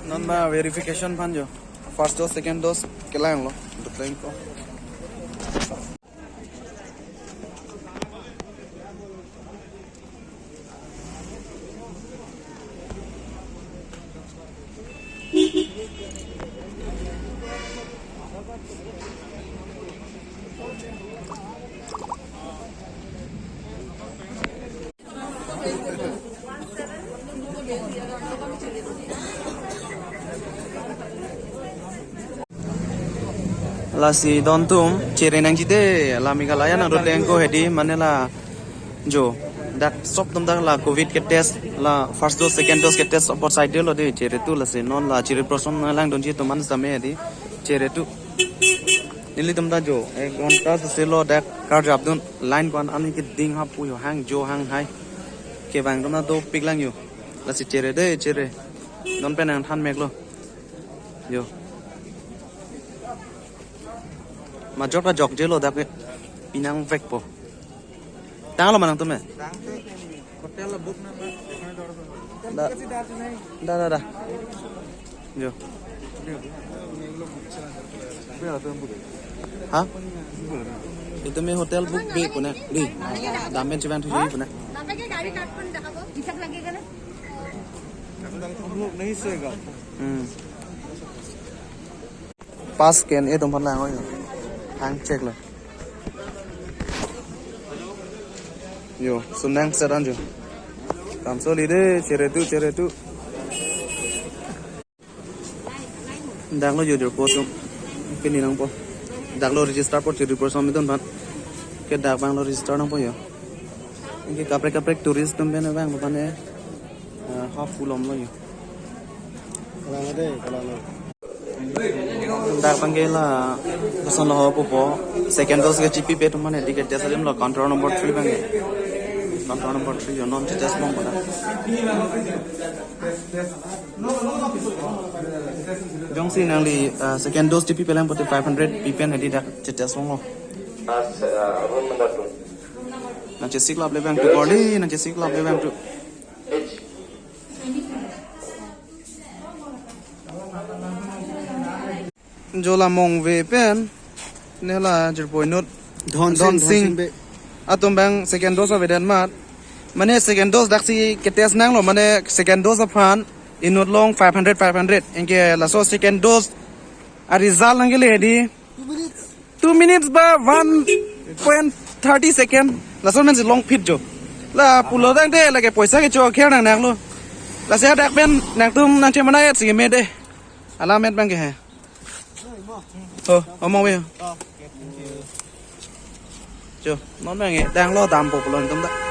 non ba verification pan jo first dose second dose kelang lo dutlain ko la si don tum chere nang jite la Meghalaya nang roteng ko hedi manela jo that stop tum da la covid ke test la first dose second dose ke test opor side lo de chere tu la se non la chere person lang don ji to man same hedi chere tu nili tum da jo ek ghanta se lo dak kar jab dun line kon ani ke ding ha pu yo hang jo hang hai ke bang tum da do pik lang yo la si chere de chere non pen ang than mek lo yo mà chốt ra dọc chế lo đặc biệt pinang vek po tang lo manang tume hotel la book na da yo hả itu me hotel book be ko na di damen chiban thuji ko na আপনাকে গাড়ি কাট করে দেখাবো হিসাব লাগিয়ে গেলে हम लोग नहीं सोएगा pass scan e tum phan lang oi hang check lo yo sunang sedan jo kam so li de chere tu dang lo yo jo po sum pin ni nang po dak lo register po chere po som don phan ke dak bang lo register nang po yo ke kaprek tourist tum ben bang pan e half full om lo yo kalau dak bangela person lo ho po second dose ke chipi pe tum mane ticket test alim lo control number 3 bange control number 3 yo non test mong pana jong sin nang li second dose chipi pe lang pote 500 ppm hedi dak test mong lo na che sik lab le bang tu gorli na che sik lab le bang tu jola mong ve pen nela jer poinot don sing atom bang second dose of edan mat mane second dose daksi ketes nang lo mane second dose of fan inot long 500 enke la so second dose a result angele hedi 2 minutes ba 1.30 second la so men long fit jo la pulo dang de la ke poisa ke cho kher nang lo la se dak ben nang tum nang che manai si me de ala met bang ke he mong về chưa nó là đang lo tạm phục lần tâm đó